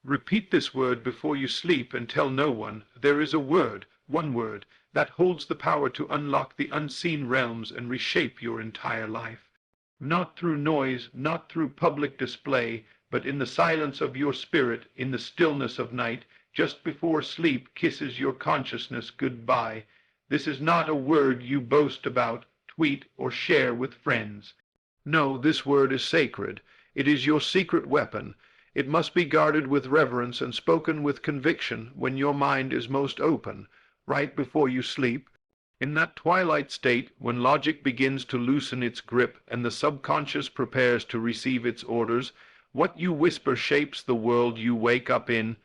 Repeat this word before you sleep and tell no one. There is a word, one word, that holds the power to unlock the unseen realms and reshape your entire life. Not through noise, not through public display, but in the silence of your spirit, in the stillness of night, just before sleep kisses your consciousness goodbye. This is not a word you boast about, tweet, or share with friends. No, this word is sacred. It is your secret weapon. It must be guarded with reverence and spoken with conviction when your mind is most open, right before you sleep. In that twilight state, when logic begins to loosen its grip and the subconscious prepares to receive its orders, what you whisper shapes the world you wake up in.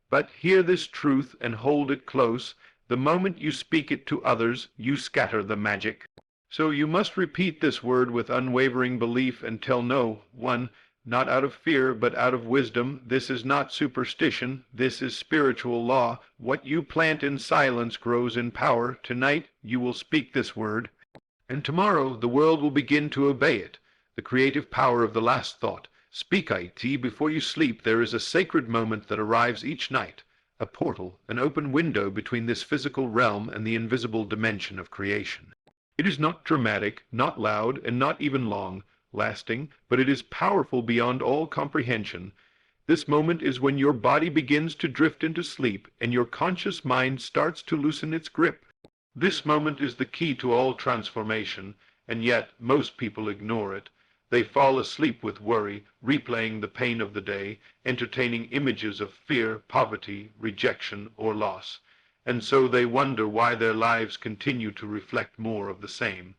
But hear this truth and hold it close. The moment you speak it to others, you scatter the magic. So you must repeat this word with unwavering belief and tell no one, not out of fear, but out of wisdom. This is not superstition. This is spiritual law. What you plant in silence grows in power. Tonight you will speak this word, and tomorrow the world will begin to obey it. The creative power of the last thought. Speak it before you sleep. There is a sacred moment that arrives each night, a portal, an open window between this physical realm and the invisible dimension of creation. It is not dramatic, not loud, and not even lasting, but it is powerful beyond all comprehension. This moment is when your body begins to drift into sleep and your conscious mind starts to loosen its grip. This moment is the key to all transformation, and yet most people ignore it. They fall asleep with worry, replaying the pain of the day, entertaining images of fear, poverty, rejection, or loss. And so they wonder why their lives continue to reflect more of the same.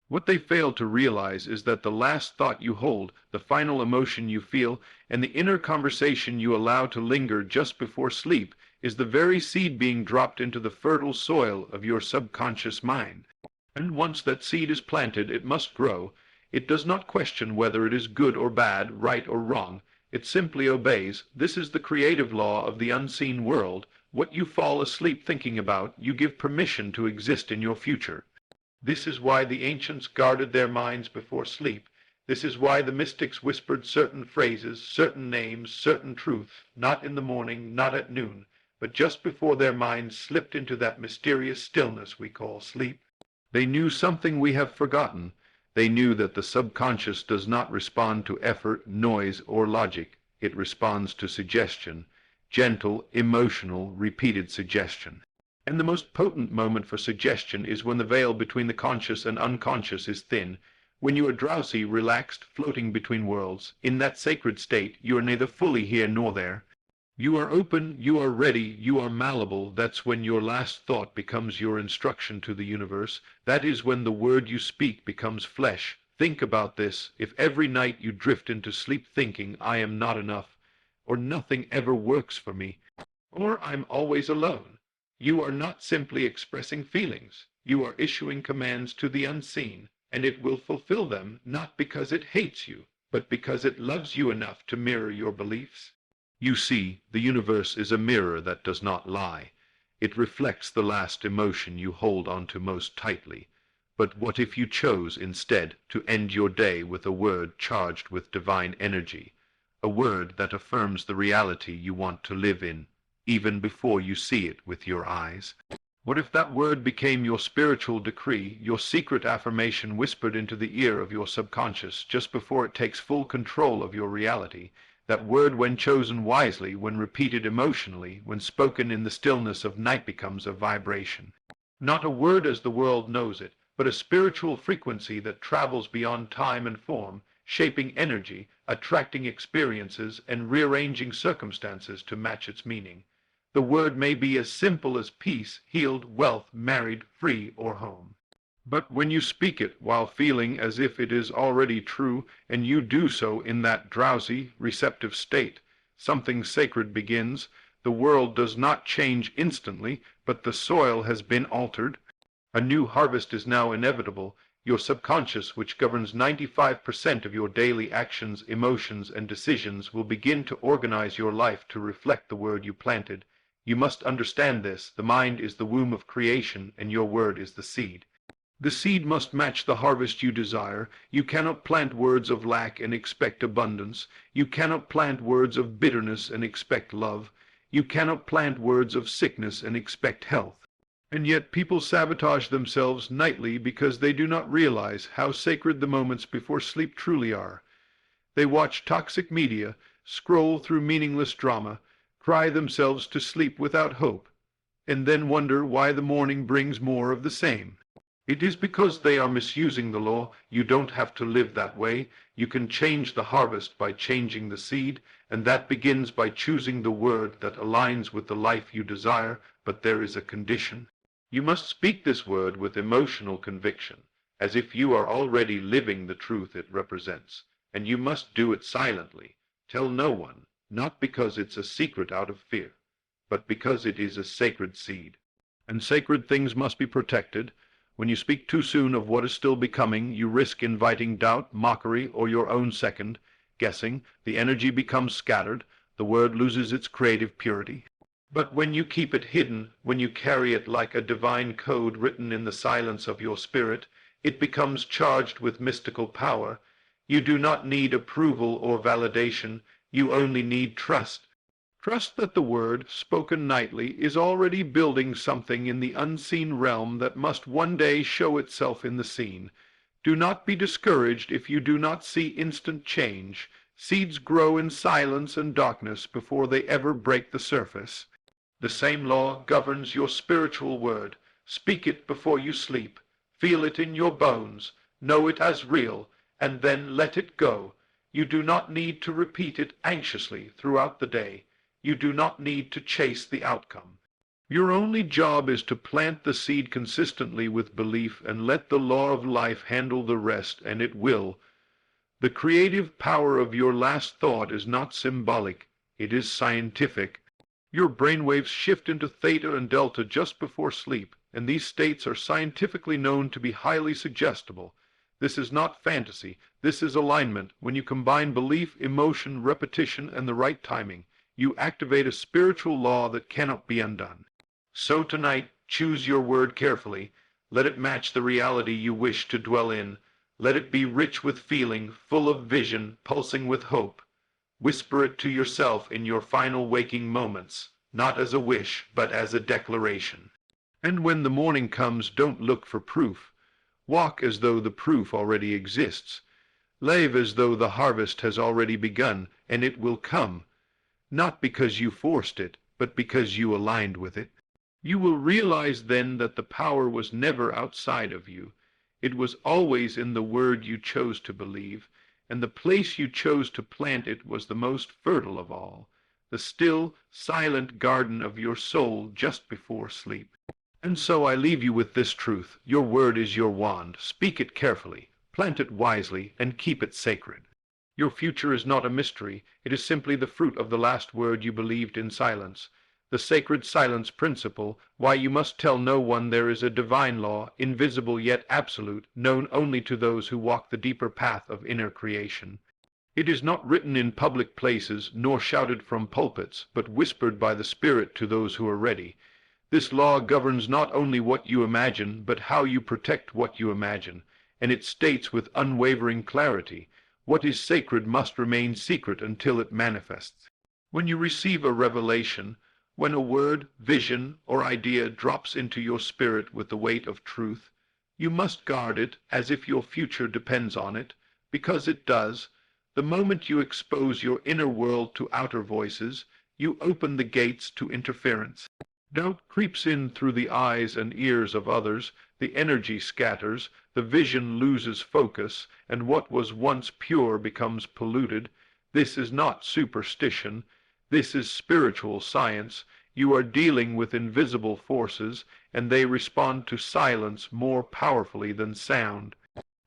What they fail to realize is that the last thought you hold, the final emotion you feel, and the inner conversation you allow to linger just before sleep is the very seed being dropped into the fertile soil of your subconscious mind. And once that seed is planted, it must grow. It does not question whether it is good or bad, right or wrong. It simply obeys. This is the creative law of the unseen world. What you fall asleep thinking about, you give permission to exist in your future. This is why the ancients guarded their minds before sleep. This is why the mystics whispered certain phrases, certain names, certain truth, not in the morning, not at noon, but just before their minds slipped into that mysterious stillness we call sleep. They knew something we have forgotten. They knew that the subconscious does not respond to effort, noise, or logic. It responds to suggestion, gentle, emotional, repeated suggestion. And the most potent moment for suggestion is when the veil between the conscious and unconscious is thin, when you are drowsy, relaxed, floating between worlds. In that sacred state, you are neither fully here nor there. You are open, you are ready, you are malleable. That's when your last thought becomes your instruction to the universe. That is when the word you speak becomes flesh. Think about this. If every night you drift into sleep thinking, I am not enough, or nothing ever works for me, or I'm always alone, you are not simply expressing feelings. You are issuing commands to the unseen, and it will fulfill them not because it hates you, but because it loves you enough to mirror your beliefs. You see, the universe is a mirror that does not lie. It reflects the last emotion you hold onto most tightly. But what if you chose instead to end your day with a word charged with divine energy, a word that affirms the reality you want to live in, even before you see it with your eyes? What if that word became your spiritual decree, your secret affirmation whispered into the ear of your subconscious just before it takes full control of your reality? That word, when chosen wisely, when repeated emotionally, when spoken in the stillness of night, becomes a vibration. Not a word as the world knows it, but a spiritual frequency that travels beyond time and form, shaping energy, attracting experiences, and rearranging circumstances to match its meaning. The word may be as simple as peace, healed, wealth, married, free, or home. But when you speak it while feeling as if it is already true, and you do so in that drowsy, receptive state, something sacred begins. The world does not change instantly, but the soil has been altered. A new harvest is now inevitable. Your subconscious, which governs 95% of your daily actions, emotions, and decisions, will begin to organize your life to reflect the word you planted. You must understand this. The mind is the womb of creation, and your word is the seed. The seed must match the harvest you desire. You cannot plant words of lack and expect abundance. You cannot plant words of bitterness and expect love. You cannot plant words of sickness and expect health. And yet people sabotage themselves nightly because they do not realize how sacred the moments before sleep truly are. They watch toxic media, scroll through meaningless drama, cry themselves to sleep without hope, and then wonder why the morning brings more of the same. It is because they are misusing the law. You don't have to live that way. You can change the harvest by changing the seed, and that begins by choosing the word that aligns with the life you desire, but there is a condition. You must speak this word with emotional conviction, as if you are already living the truth it represents, and you must do it silently. Tell no one, not because it's a secret out of fear, but because it is a sacred seed. And sacred things must be protected. When you speak too soon of what is still becoming, you risk inviting doubt, mockery, or your own second guessing. The energy becomes scattered. The word loses its creative purity. But when you keep it hidden, when you carry it like a divine code written in the silence of your spirit, it becomes charged with mystical power. You do not need approval or validation. You only need trust. Trust that the word, spoken nightly, is already building something in the unseen realm that must one day show itself in the seen. Do not be discouraged if you do not see instant change. Seeds grow in silence and darkness before they ever break the surface. The same law governs your spiritual word. Speak it before you sleep. Feel it in your bones. Know it as real, and then let it go. You do not need to repeat it anxiously throughout the day. You do not need to chase the outcome. Your only job is to plant the seed consistently with belief and let the law of life handle the rest, and it will. The creative power of your last thought is not symbolic. It is scientific. Your brainwaves shift into theta and delta just before sleep, and these states are scientifically known to be highly suggestible. This is not fantasy. This is alignment. When you combine belief, emotion, repetition, and the right timing, you activate a spiritual law that cannot be undone. So tonight, choose your word carefully. Let it match the reality you wish to dwell in. Let it be rich with feeling, full of vision, pulsing with hope. Whisper it to yourself in your final waking moments, not as a wish, but as a declaration. And when the morning comes, don't look for proof. Walk as though the proof already exists. Live as though the harvest has already begun, and it will come. Not because you forced it, but because you aligned with it. You will realize then that the power was never outside of you. It was always in the word you chose to believe, and the place you chose to plant it was the most fertile of all, the still, silent garden of your soul just before sleep. And so I leave you with this truth. Your word is your wand. Speak it carefully, plant it wisely, and keep it sacred. Your future is not a mystery. It is simply the fruit of the last word you believed in silence. The sacred silence principle, why you must tell no one there is a divine law, invisible yet absolute, known only to those who walk the deeper path of inner creation. It is not written in public places, nor shouted from pulpits, but whispered by the Spirit to those who are ready. This law governs not only what you imagine, but how you protect what you imagine, and it states with unwavering clarity, what is sacred must remain secret until it manifests. When you receive a revelation, when a word, vision, or idea drops into your spirit with the weight of truth, you must guard it as if your future depends on it, because it does. The moment you expose your inner world to outer voices, you open the gates to interference. Doubt creeps in through the eyes and ears of others, the energy scatters, the vision loses focus, and what was once pure becomes polluted. This is not superstition. This is spiritual science. You are dealing with invisible forces, and they respond to silence more powerfully than sound.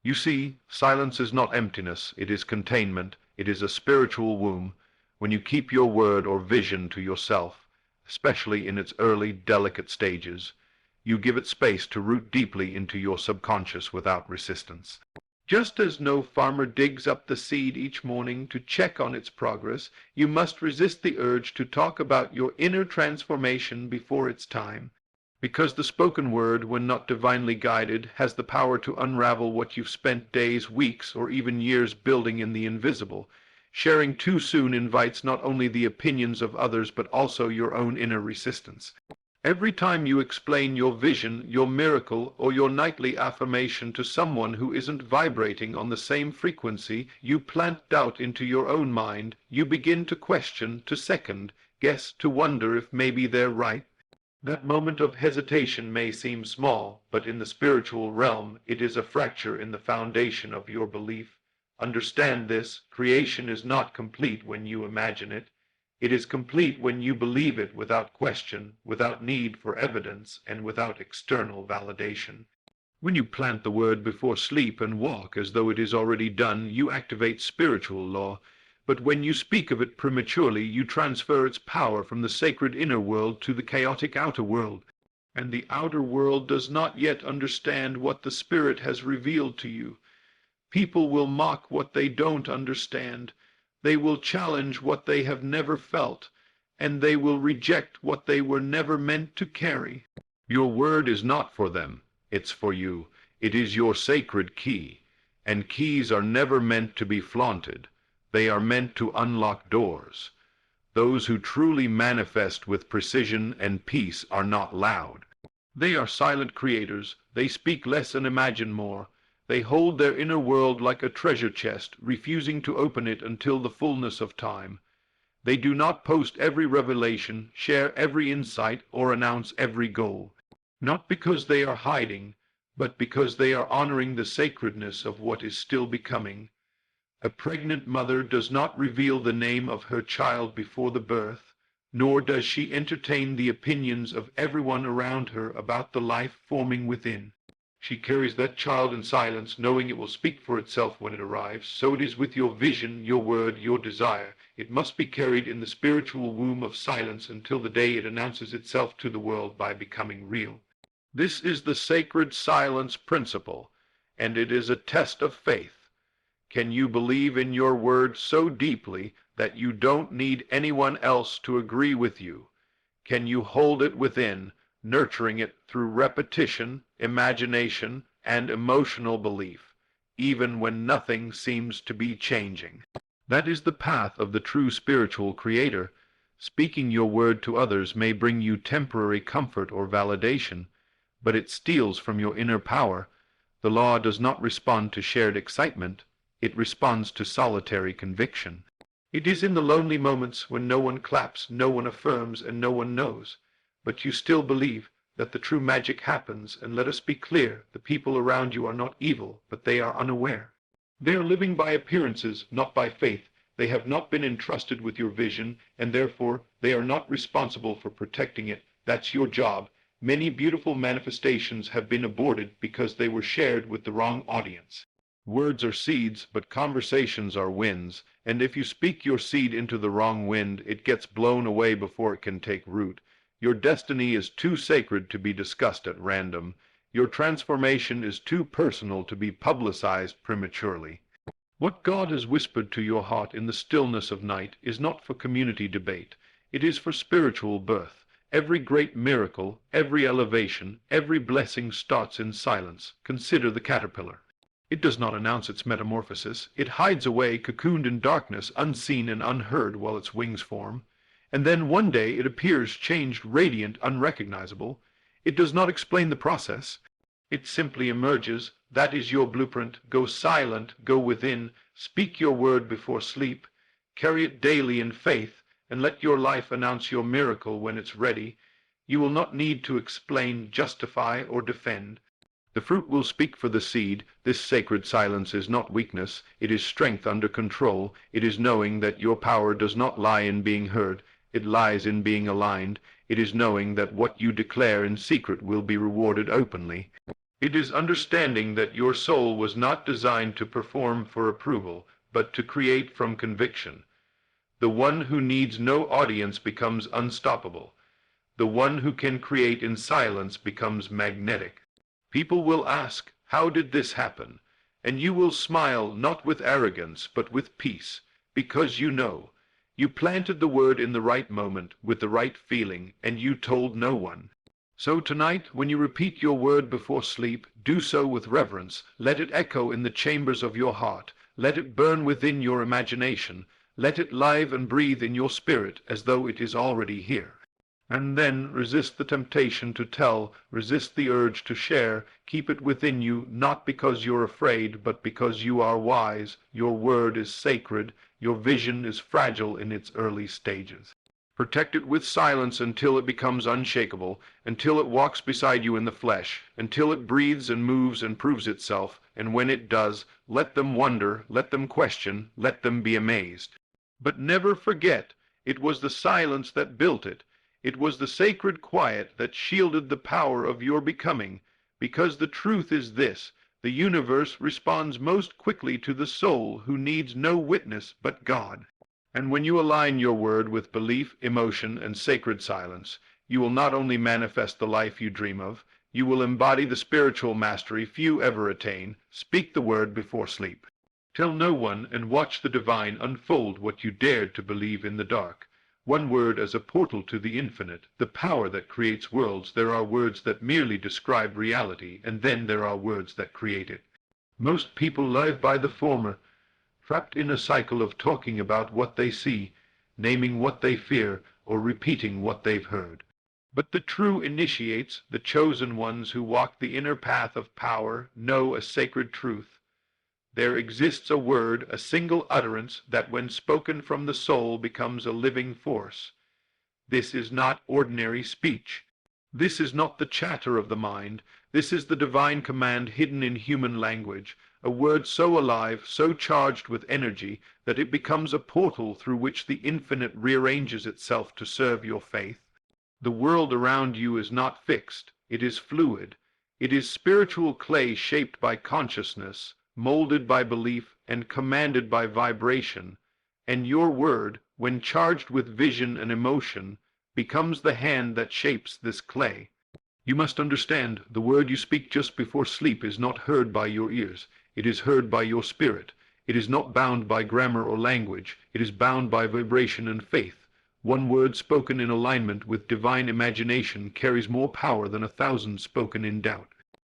You see, silence is not emptiness. It is containment. It is a spiritual womb. When you keep your word or vision to yourself, especially in its early, delicate stages, you give it space to root deeply into your subconscious without resistance. Just as no farmer digs up the seed each morning to check on its progress, you must resist the urge to talk about your inner transformation before its time. Because the spoken word, when not divinely guided, has the power to unravel what you've spent days, weeks, or even years building in the invisible. Sharing too soon invites not only the opinions of others but also your own inner resistance. Every time you explain your vision, your miracle, or your nightly affirmation to someone who isn't vibrating on the same frequency, you plant doubt into your own mind. You begin to question, to second guess, to wonder if maybe they're right. That moment of hesitation may seem small, but in the spiritual realm it is a fracture in the foundation of your belief. Understand this: creation is not complete when you imagine it. It is complete when you believe it without question, without need for evidence, and without external validation. When you plant the word before sleep and walk as though it is already done, you activate spiritual law. But when you speak of it prematurely, you transfer its power from the sacred inner world to the chaotic outer world. And the outer world does not yet understand what the Spirit has revealed to you. People will mock what they don't understand. They will challenge what they have never felt, and they will reject what they were never meant to carry. Your word is not for them, it's for you. It is your sacred key, and keys are never meant to be flaunted. They are meant to unlock doors. Those who truly manifest with precision and peace are not loud. They are silent creators. They speak less and imagine more. They hold their inner world like a treasure chest, refusing to open it until the fullness of time. They do not post every revelation, share every insight, or announce every goal. Not because they are hiding, but because they are honoring the sacredness of what is still becoming. A pregnant mother does not reveal the name of her child before the birth, nor does she entertain the opinions of everyone around her about the life forming within. She carries that child in silence, knowing it will speak for itself when it arrives. So it is with your vision, your word, your desire. It must be carried in the spiritual womb of silence until the day it announces itself to the world by becoming real. This is the sacred silence principle, and it is a test of faith. Can you believe in your word so deeply that you don't need anyone else to agree with you? Can you hold it within, nurturing it through repetition, imagination, and emotional belief, even when nothing seems to be changing? That is the path of the true spiritual creator. Speaking your word to others may bring you temporary comfort or validation, but it steals from your inner power. The law does not respond to shared excitement. It responds to solitary conviction. It is in the lonely moments when no one claps, no one affirms, and no one knows. But you still believe that the true magic happens, and let us be clear, the people around you are not evil, but they are unaware. They are living by appearances, not by faith. They have not been entrusted with your vision, and therefore they are not responsible for protecting it. That's your job. Many beautiful manifestations have been aborted because they were shared with the wrong audience. Words are seeds, but conversations are winds, and if you speak your seed into the wrong wind, it gets blown away before it can take root. Your destiny is too sacred to be discussed at random. Your transformation is too personal to be publicized prematurely. What God has whispered to your heart in the stillness of night is not for community debate. It is for spiritual birth. Every great miracle, every elevation, every blessing starts in silence. Consider the caterpillar. It does not announce its metamorphosis. It hides away, cocooned in darkness, unseen and unheard, while its wings form. And then one day it appears changed, radiant, unrecognizable. It does not explain the process. It simply emerges. That is your blueprint. Go silent, go within, speak your word before sleep, carry it daily in faith, and let your life announce your miracle when it's ready. You will not need to explain, justify, or defend. The fruit will speak for the seed. This sacred silence is not weakness. It is strength under control. It is knowing that your power does not lie in being heard. It lies in being aligned. It is knowing that what you declare in secret will be rewarded openly. It is understanding that your soul was not designed to perform for approval, but to create from conviction. The one who needs no audience becomes unstoppable. The one who can create in silence becomes magnetic. People will ask, "How did this happen?" And you will smile, not with arrogance, but with peace, because you know. You planted the word in the right moment, with the right feeling, and you told no one. So tonight, when you repeat your word before sleep, do so with reverence. Let it echo in the chambers of your heart. Let it burn within your imagination. Let it live and breathe in your spirit as though it is already here. And then resist the temptation to tell, resist the urge to share, keep it within you, not because you're afraid, but because you are wise, your word is sacred, your vision is fragile in its early stages. Protect it with silence until it becomes unshakable, until it walks beside you in the flesh, until it breathes and moves and proves itself, and when it does, let them wonder, let them question, let them be amazed. But never forget, it was the silence that built it. It was the sacred quiet that shielded the power of your becoming, because the truth is this: the universe responds most quickly to the soul who needs no witness but God. And when you align your word with belief, emotion, and sacred silence, you will not only manifest the life you dream of, you will embody the spiritual mastery few ever attain. Speak the word before sleep. Tell no one, and watch the divine unfold what you dared to believe in the dark. One word as a portal to the infinite, the power that creates worlds. There are words that merely describe reality, and then there are words that create it. Most people live by the former, trapped in a cycle of talking about what they see, naming what they fear, or repeating what they've heard. But the true initiates, the chosen ones who walk the inner path of power, know a sacred truth. There exists a word, a single utterance, that when spoken from the soul becomes a living force. This is not ordinary speech. This is not the chatter of the mind. This is the divine command hidden in human language, a word so alive, so charged with energy, that it becomes a portal through which the infinite rearranges itself to serve your faith. The world around you is not fixed. It is fluid. It is spiritual clay shaped by consciousness, molded by belief, and commanded by vibration. And your word, when charged with vision and emotion, becomes the hand that shapes this clay. You must understand, the word you speak just before sleep is not heard by your ears. It is heard by your spirit. It is not bound by grammar or language. It is bound by vibration and faith. One word spoken in alignment with divine imagination carries more power than 1,000 spoken in doubt.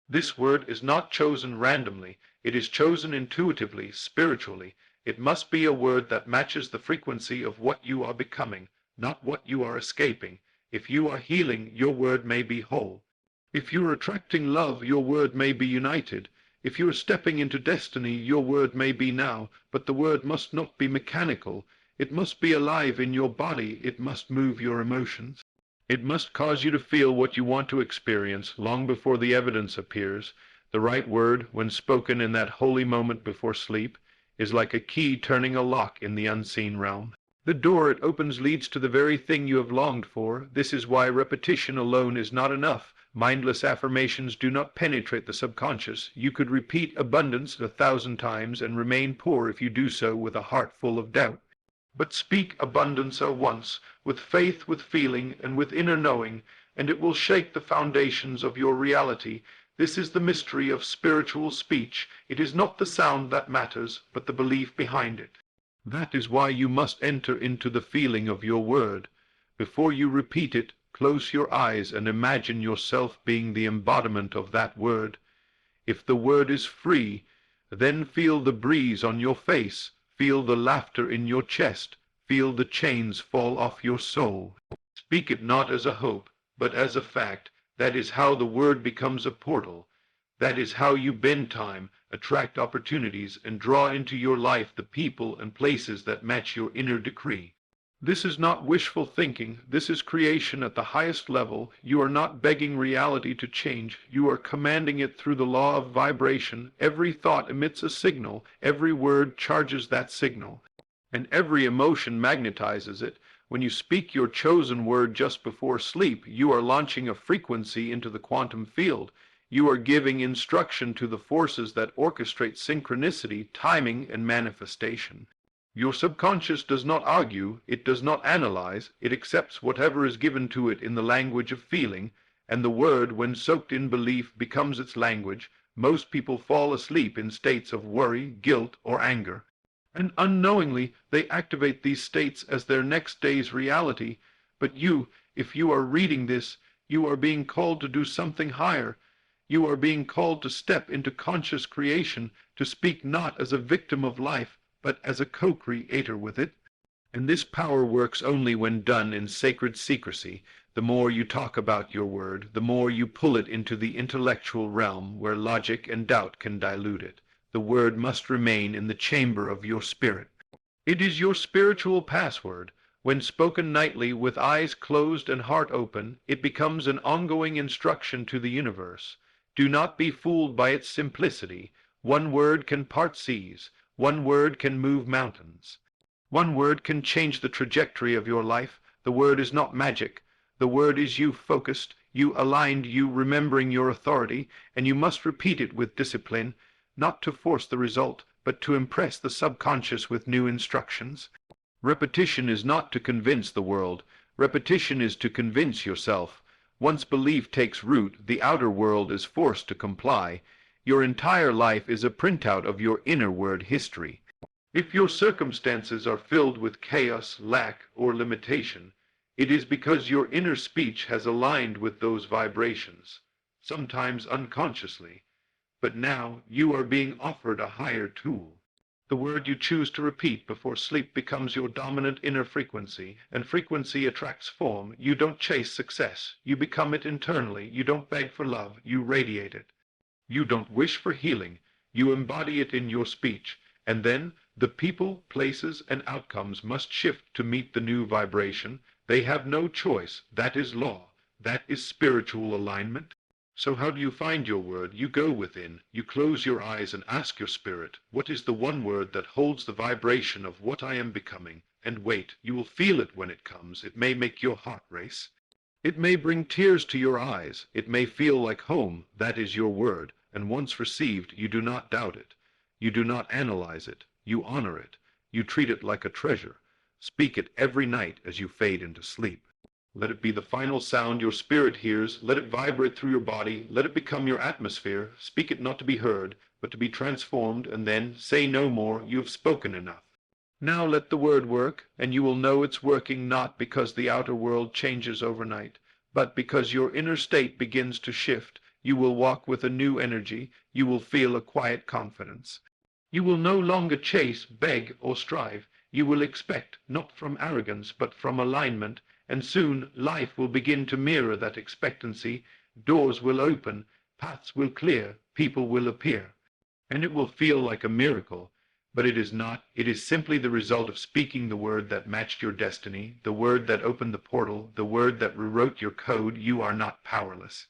This word is not chosen randomly. It is chosen intuitively, spiritually. It must be a word that matches the frequency of what you are becoming, not what you are escaping. If you are healing, your word may be whole. If you are attracting love, your word may be united. If you are stepping into destiny, your word may be now, but the word must not be mechanical. It must be alive in your body. It must move your emotions. It must cause you to feel what you want to experience long before the evidence appears. The right word, when spoken in that holy moment before sleep, is like a key turning a lock in the unseen realm. The door it opens leads to the very thing you have longed for. This is why repetition alone is not enough. Mindless affirmations do not penetrate the subconscious. You could repeat abundance 1,000 times and remain poor if you do so with a heart full of doubt. But speak abundance once, with faith, with feeling, and with inner knowing, and it will shake the foundations of your reality. This is the mystery of spiritual speech. It is not the sound that matters, but the belief behind it. That is why you must enter into the feeling of your word. Before you repeat it, close your eyes and imagine yourself being the embodiment of that word. If the word is free, then feel the breeze on your face. Feel the laughter in your chest. Feel the chains fall off your soul. Speak it not as a hope, but as a fact. That is how the word becomes a portal. That is how you bend time, attract opportunities, and draw into your life the people and places that match your inner decree. This is not wishful thinking. This is creation at the highest level. You are not begging reality to change. You are commanding it through the law of vibration. Every thought emits a signal. Every word charges that signal. And every emotion magnetizes it. When you speak your chosen word just before sleep, you are launching a frequency into the quantum field. You are giving instruction to the forces that orchestrate synchronicity, timing, and manifestation. Your subconscious does not argue, it does not analyze, it accepts whatever is given to it in the language of feeling, and the word, when soaked in belief, becomes its language. Most people fall asleep in states of worry, guilt, or anger, and unknowingly they activate these states as their next day's reality. But you, if you are reading this, You are being called to do something higher. You are being called to step into conscious creation, to speak not as a victim of life, but as a co-creator with it. And this power works only when done in sacred secrecy. The more you talk about your word, the more you pull it into the intellectual realm where logic and doubt can dilute it. The word must remain in the chamber of your spirit. It is your spiritual password. When spoken nightly with eyes closed and heart open, it becomes an ongoing instruction to the universe. Do not be fooled by its simplicity. One word can part seas. One word can move mountains. One word can change the trajectory of your life. The word is not magic. The word is you focused, you aligned, you remembering your authority, and you must repeat it with discipline, not to force the result, but to impress the subconscious with new instructions. Repetition is not to convince the world. Repetition is to convince yourself. Once belief takes root, the outer world is forced to comply. Your entire life is a printout of your inner word history. If your circumstances are filled with chaos, lack, or limitation, it is because your inner speech has aligned with those vibrations, sometimes unconsciously. But now you are being offered a higher tool. The word you choose to repeat before sleep becomes your dominant inner frequency, and frequency attracts form. You don't chase success. You become it internally. You don't beg for love. You radiate it. You don't wish for healing. You embody it in your speech. And then the people, places, and outcomes must shift to meet the new vibration. They have no choice. That is law. That is spiritual alignment. So how do you find your word? You go within. You close your eyes and ask your spirit, what is the one word that holds the vibration of what I am becoming? And wait. You will feel it when it comes. It may make your heart race. It may bring tears to your eyes. It may feel like home. That is your word. And once received, you do not doubt it. You do not analyze it. You honor it. You treat it like a treasure. Speak it every night as you fade into sleep. Let it be the final sound your spirit hears. Let it vibrate through your body. Let it become your atmosphere. Speak it not to be heard, but to be transformed, and then say no more. You have spoken enough. Now let the word work, and you will know it's working not because the outer world changes overnight, but because your inner state begins to shift. You will walk with a new energy. You will feel a quiet confidence. You will no longer chase, beg, or strive. You will expect, not from arrogance, but from alignment, and soon life will begin to mirror that expectancy. Doors will open, paths will clear, people will appear. And it will feel like a miracle, but it is not. It is simply the result of speaking the word that matched your destiny, the word that opened the portal, the word that rewrote your code. You are not powerless.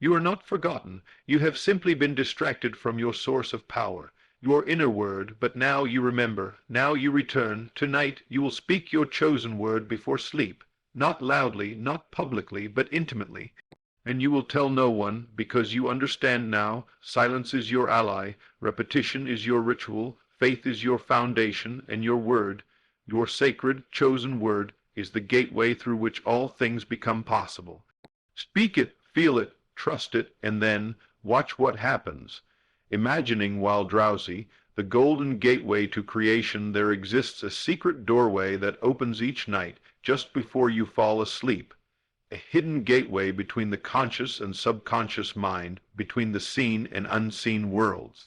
You are not forgotten. You have simply been distracted from your source of power, your inner word, but now you remember. Now you return. Tonight you will speak your chosen word before sleep. Not loudly, not publicly, but intimately. And you will tell no one, because you understand now. Silence is your ally, repetition is your ritual, faith is your foundation, and your word, your sacred, chosen word, is the gateway through which all things become possible. Speak it, feel it, trust it, and then watch what happens. Imagining while drowsy the golden gateway to creation, there exists a secret doorway that opens each night, just before you fall asleep, a hidden gateway between the conscious and subconscious mind, between the seen and unseen worlds.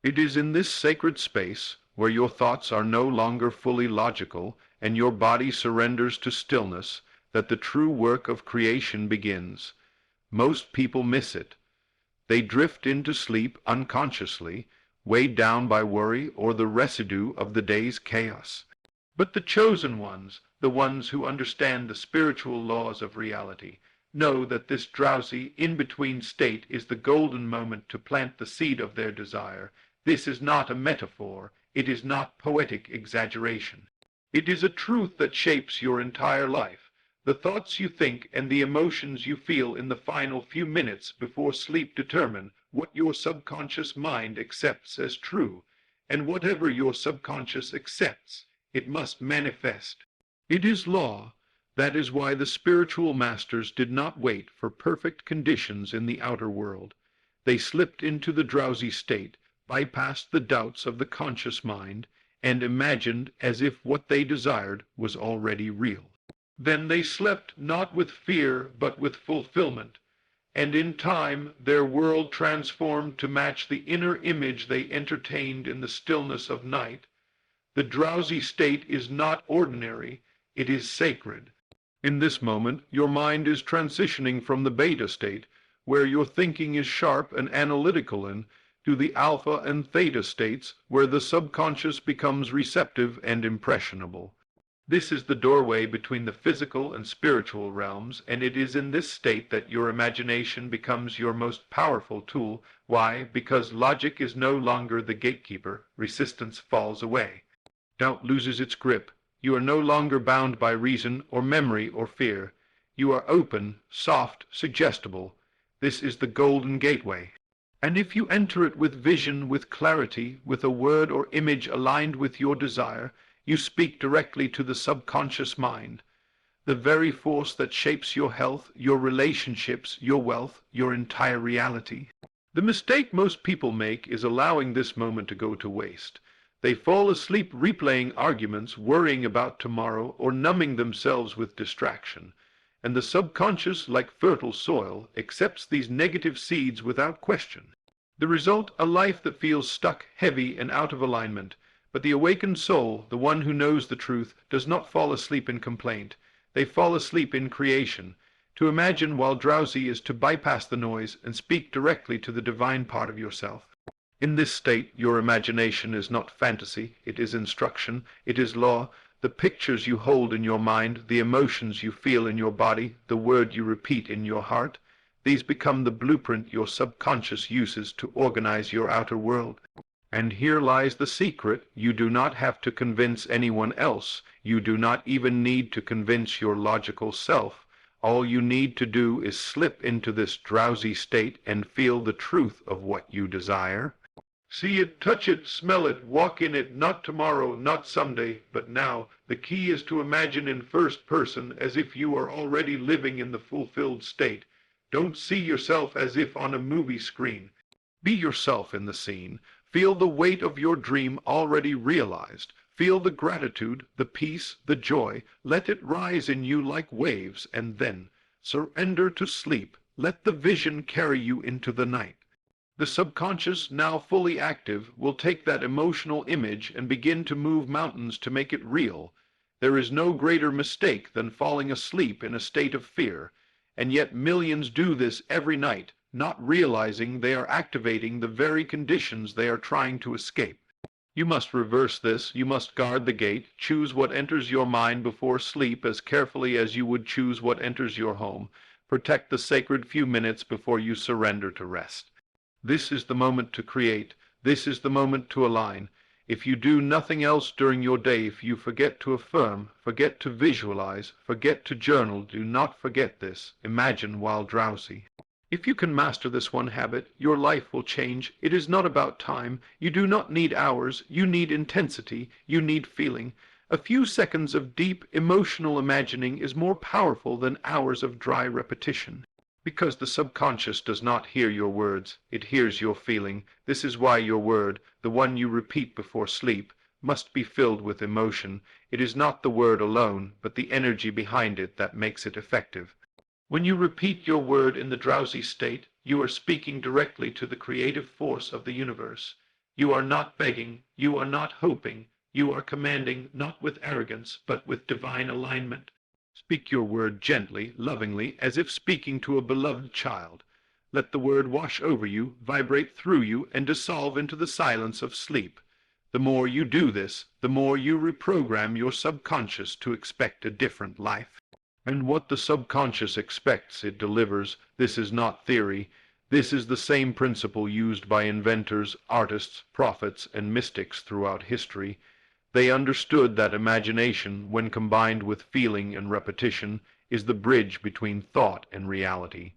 It is in this sacred space, where your thoughts are no longer fully logical and your body surrenders to stillness, that the true work of creation begins. Most people miss it. They drift into sleep unconsciously, weighed down by worry or the residue of the day's chaos. But the chosen ones, the ones who understand the spiritual laws of reality, know that this drowsy, in-between state is the golden moment to plant the seed of their desire. This is not a metaphor. It is not poetic exaggeration. It is a truth that shapes your entire life. The thoughts you think and the emotions you feel in the final few minutes before sleep determine what your subconscious mind accepts as true, and whatever your subconscious accepts, it must manifest. It is law. That is why the spiritual masters did not wait for perfect conditions in the outer world. They slipped into the drowsy state, bypassed the doubts of the conscious mind, and imagined as if what they desired was already real. Then they slept not with fear but with fulfillment, and in time their world transformed to match the inner image they entertained in the stillness of night. The drowsy state is not ordinary, it is sacred. In this moment your mind is transitioning from the beta state, where your thinking is sharp and analytical, to the alpha and theta states, where the subconscious becomes receptive and impressionable. This is the doorway between the physical and spiritual realms, and it is in this state that your imagination becomes your most powerful tool. Why? Because logic is no longer the gatekeeper, resistance falls away. Doubt loses its grip. You are no longer bound by reason or memory or fear. You are open, soft, suggestible. This is the golden gateway. And if you enter it with vision, with clarity, with a word or image aligned with your desire, you speak directly to the subconscious mind, the very force that shapes your health, your relationships, your wealth, your entire reality. The mistake most people make is allowing this moment to go to waste. They fall asleep replaying arguments, worrying about tomorrow, or numbing themselves with distraction. And the subconscious, like fertile soil, accepts these negative seeds without question. The result, a life that feels stuck, heavy, and out of alignment. But the awakened soul, the one who knows the truth, does not fall asleep in complaint. They fall asleep in creation. To imagine while drowsy is to bypass the noise and speak directly to the divine part of yourself. In this state, your imagination is not fantasy, it is instruction, it is law. The pictures you hold in your mind, the emotions you feel in your body, the word you repeat in your heart, these become the blueprint your subconscious uses to organize your outer world. And here lies the secret. You do not have to convince anyone else. You do not even need to convince your logical self. All you need to do is slip into this drowsy state and feel the truth of what you desire. See it, touch it, smell it, walk in it, not tomorrow, not someday, but now. The key is to imagine in first person, as if you are already living in the fulfilled state. Don't see yourself as if on a movie screen. Be yourself in the scene. Feel the weight of your dream already realized. Feel the gratitude, the peace, the joy. Let it rise in you like waves, and then surrender to sleep. Let the vision carry you into the night. The subconscious, now fully active, will take that emotional image and begin to move mountains to make it real. There is no greater mistake than falling asleep in a state of fear, and yet millions do this every night, not realizing they are activating the very conditions they are trying to escape. You must reverse this. You must guard the gate. Choose what enters your mind before sleep as carefully as you would choose what enters your home. Protect the sacred few minutes before you surrender to rest. This is the moment to create. This is the moment to align. If you do nothing else during your day, if you forget to affirm, forget to visualize, forget to journal, do not forget this. Imagine while drowsy. If you can master this one habit, your life will change. It is not about time. You do not need hours. You need intensity. You need feeling. A few seconds of deep, emotional imagining is more powerful than hours of dry repetition. Because the subconscious does not hear your words, it hears your feeling. This is why your word, the one you repeat before sleep, must be filled with emotion. It is not the word alone, but the energy behind it that makes it effective. When you repeat your word in the drowsy state, you are speaking directly to the creative force of the universe. You are not begging, you are not hoping, you are commanding, not with arrogance, but with divine alignment. Speak your word gently, lovingly, as if speaking to a beloved child. Let the word wash over you, vibrate through you, and dissolve into the silence of sleep. The more you do this, the more you reprogram your subconscious to expect a different life. And what the subconscious expects, it delivers. This is not theory. This is the same principle used by inventors, artists, prophets, and mystics throughout history. They understood that imagination, when combined with feeling and repetition, is the bridge between thought and reality.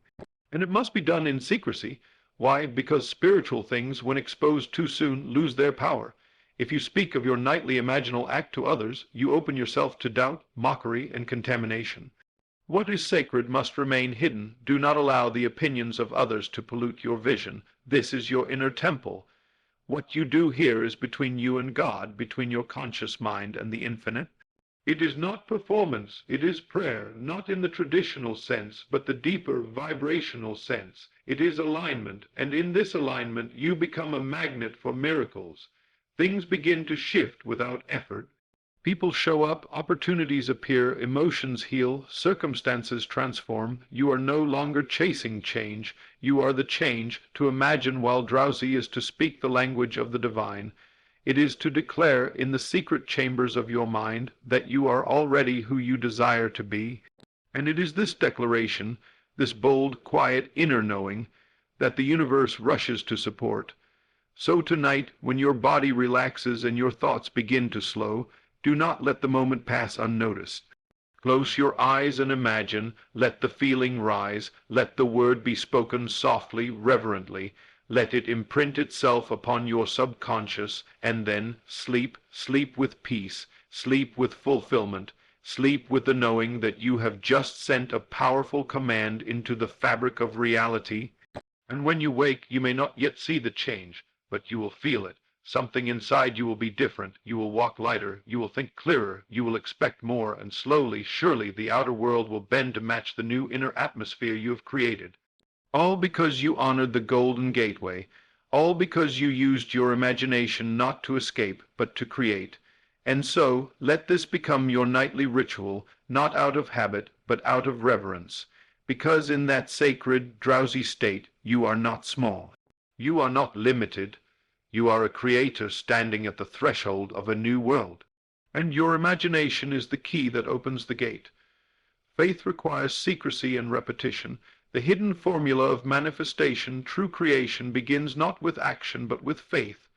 And it must be done in secrecy. Why? Because spiritual things, when exposed too soon, lose their power. If you speak of your nightly imaginal act to others, you open yourself to doubt, mockery, and contamination. What is sacred must remain hidden. Do not allow the opinions of others to pollute your vision. This is your inner temple. What you do here is between you and God, between your conscious mind and the infinite. It is not performance, it is prayer, not in the traditional sense, but the deeper vibrational sense. It is alignment, and in this alignment you become a magnet for miracles. Things begin to shift without effort. People show up, opportunities appear, emotions heal, circumstances transform. You are no longer chasing change, you are the change. To imagine while drowsy is to speak the language of the divine. It is to declare in the secret chambers of your mind that you are already who you desire to be. And it is this declaration, this bold, quiet, inner knowing, that the universe rushes to support. So tonight, when your body relaxes and your thoughts begin to slow, do not let the moment pass unnoticed. Close your eyes and imagine, let the feeling rise, let the word be spoken softly, reverently. Let it imprint itself upon your subconscious, and then sleep, sleep with peace, sleep with fulfillment, sleep with the knowing that you have just sent a powerful command into the fabric of reality. And when you wake, you may not yet see the change, but you will feel it. Something inside you will be different. You will walk lighter. You will think clearer. You will expect more, and slowly, surely, the outer world will bend to match the new inner atmosphere you have created. All because you honored the golden gateway, all because you used your imagination not to escape, but to create. And so, let this become your nightly ritual, not out of habit, but out of reverence, because in that sacred, drowsy state you are not small. You are not limited. You are a creator standing at the threshold of a new world. And your imagination is the key that opens the gate. Faith requires secrecy and repetition. The hidden formula of manifestation, true creation, begins not with action but with faith,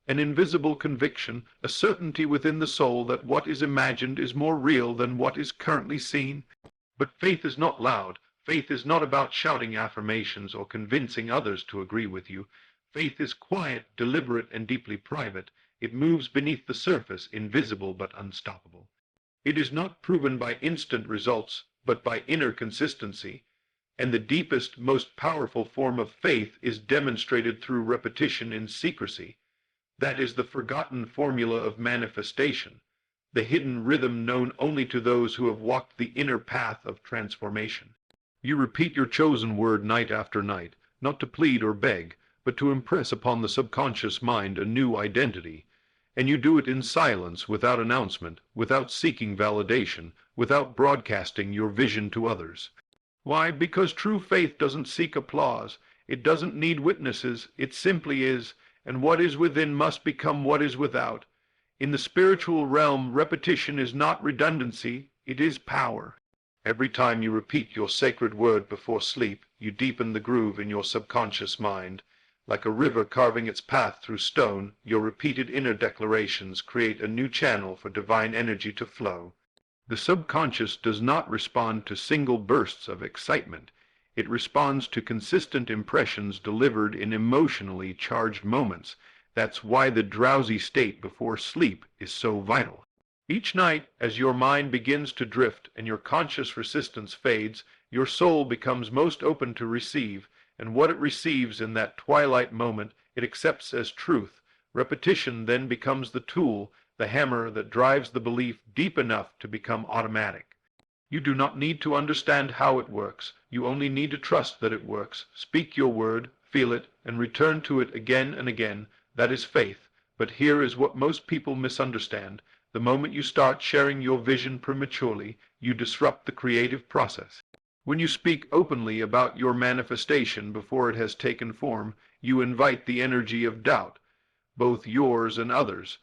an invisible conviction, a certainty within the soul that what is imagined is more real than what is currently seen. But faith is not loud. Faith is not about shouting affirmations or convincing others to agree with you. Faith is quiet, deliberate, and deeply private. It moves beneath the surface, invisible but unstoppable. It is not proven by instant results, but by inner consistency. And the deepest, most powerful form of faith is demonstrated through repetition in secrecy. That is the forgotten formula of manifestation, the hidden rhythm known only to those who have walked the inner path of transformation. You repeat your chosen word night after night, not to plead or beg, but to impress upon the subconscious mind a new identity. And you do it in silence, without announcement, without seeking validation, without broadcasting your vision to others. Why? Because true faith doesn't seek applause. It doesn't need witnesses. It simply is, and what is within must become what is without. In the spiritual realm, repetition is not redundancy, it is power. Every time you repeat your sacred word before sleep, you deepen the groove in your subconscious mind. Like a river carving its path through stone, your repeated inner declarations create a new channel for divine energy to flow. The subconscious does not respond to single bursts of excitement. It responds to consistent impressions delivered in emotionally charged moments. That's why the drowsy state before sleep is so vital. Each night, as your mind begins to drift and your conscious resistance fades, your soul becomes most open to receive, and what it receives in that twilight moment it accepts as truth. Repetition then becomes the tool, the hammer that drives the belief deep enough to become automatic. You do not need to understand how it works. You only need to trust that it works. Speak your word, feel it, and return to it again and again. That is faith. But here is what most people misunderstand. The moment you start sharing your vision prematurely, you disrupt the creative process. When you speak openly about your manifestation before it has taken form, you invite the energy of doubt, both yours and others.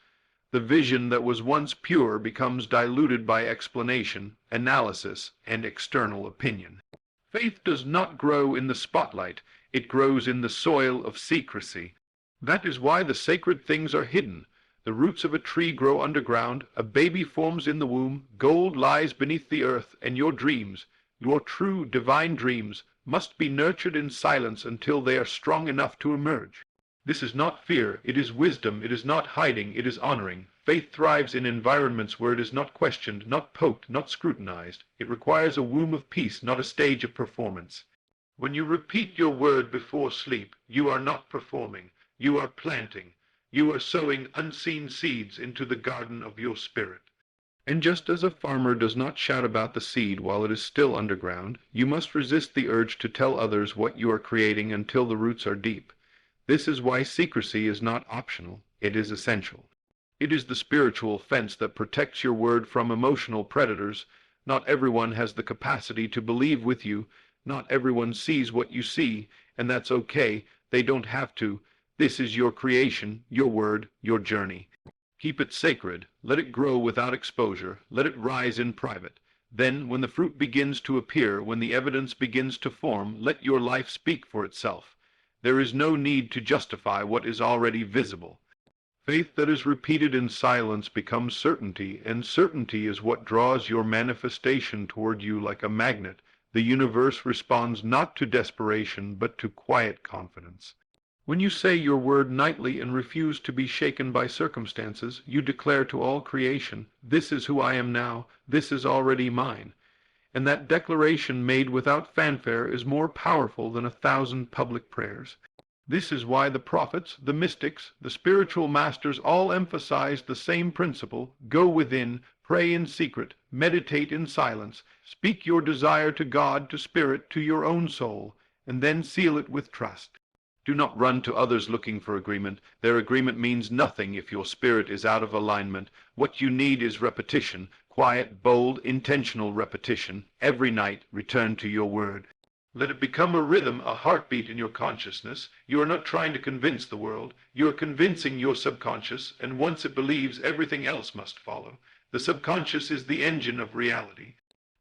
The vision that was once pure becomes diluted by explanation, analysis, and external opinion. Faith does not grow in the spotlight. It grows in the soil of secrecy. That is why the sacred things are hidden. The roots of a tree grow underground, a baby forms in the womb, gold lies beneath the earth, and your dreams, your true divine dreams, must be nurtured in silence until they are strong enough to emerge. This is not fear, it is wisdom, it is not hiding, it is honoring. Faith thrives in environments where it is not questioned, not poked, not scrutinized. It requires a womb of peace, not a stage of performance. When you repeat your word before sleep, you are not performing, you are planting. You are sowing unseen seeds into the garden of your spirit. And just as a farmer does not shout about the seed while it is still underground, you must resist the urge to tell others what you are creating until the roots are deep. This is why secrecy is not optional, it is essential. It is the spiritual fence that protects your word from emotional predators. Not everyone has the capacity to believe with you, not everyone sees what you see, and that's okay, they don't have to. This is your creation, your word, your journey. Keep it sacred, let it grow without exposure, let it rise in private. Then, when the fruit begins to appear, when the evidence begins to form, let your life speak for itself. There is no need to justify what is already visible. Faith that is repeated in silence becomes certainty, and certainty is what draws your manifestation toward you like a magnet. The universe responds not to desperation, but to quiet confidence. When you say your word nightly and refuse to be shaken by circumstances, you declare to all creation, "This is who I am now, this is already mine." And that declaration made without fanfare is more powerful than 1,000 public prayers. This is why the prophets, the mystics, the spiritual masters all emphasize the same principle: go within, pray in secret, meditate in silence, speak your desire to God, to spirit, to your own soul, and then seal it with trust. Do not run to others looking for agreement. Their agreement means nothing if your spirit is out of alignment. What you need is repetition, quiet, bold, intentional repetition. Every night, return to your word. Let it become a rhythm, a heartbeat in your consciousness. You are not trying to convince the world. You are convincing your subconscious, and once it believes, everything else must follow. The subconscious is the engine of reality.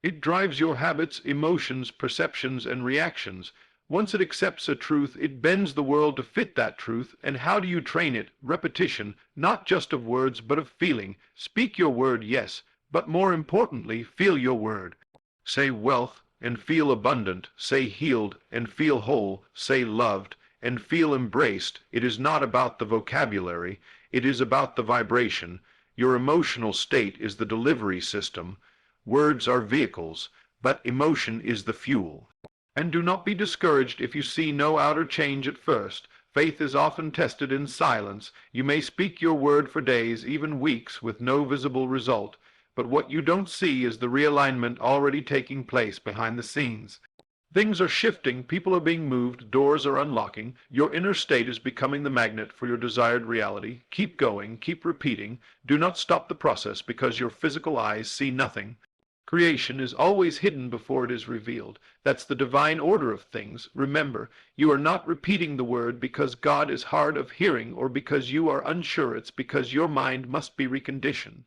It drives your habits, emotions, perceptions, and reactions. Once it accepts a truth, it bends the world to fit that truth. And how do you train it? Repetition, not just of words, but of feeling. Speak your word, yes, but more importantly, feel your word. Say wealth, and feel abundant. Say healed, and feel whole. Say loved, and feel embraced. It is not about the vocabulary, it is about the vibration. Your emotional state is the delivery system. Words are vehicles, but emotion is the fuel. And do not be discouraged if you see no outer change at first. Faith is often tested in silence. You may speak your word for days, even weeks, with no visible result. But what you don't see is the realignment already taking place behind the scenes. Things are shifting, people are being moved, doors are unlocking. Your inner state is becoming the magnet for your desired reality. Keep going, keep repeating. Do not stop the process because your physical eyes see nothing. Creation is always hidden before it is revealed. That's the divine order of things. Remember, you are not repeating the word because God is hard of hearing or because you are unsure. It's because your mind must be reconditioned.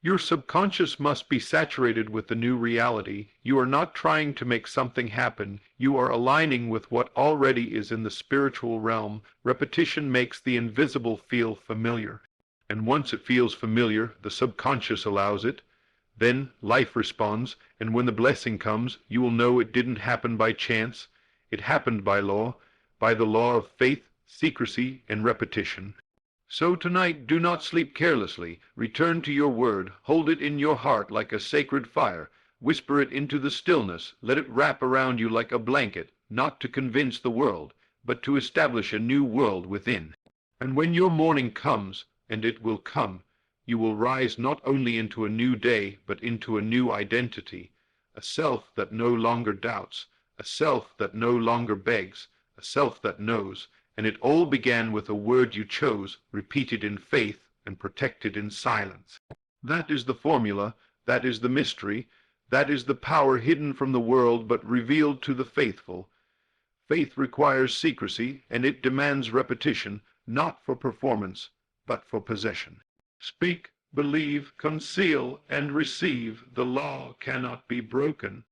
Your subconscious must be saturated with the new reality. You are not trying to make something happen. You are aligning with what already is in the spiritual realm. Repetition makes the invisible feel familiar. And once it feels familiar, the subconscious allows it. Then life responds, and when the blessing comes, you will know it didn't happen by chance. It happened by the law of faith, secrecy, and repetition. So tonight, do not sleep carelessly. Return to your word. Hold it in your heart like a sacred fire. Whisper it into the stillness. Let it wrap around you like a blanket, not to convince the world, but to establish a new world within. And when your morning comes, and it will come, you will rise not only into a new day, but into a new identity, a self that no longer doubts, a self that no longer begs, a self that knows. And it all began with a word you chose, repeated in faith and protected in silence. That is the formula, that is the mystery, that is the power hidden from the world but revealed to the faithful. Faith requires secrecy, and it demands repetition, not for performance, but for possession. Speak, believe, conceal, and receive. The law cannot be broken.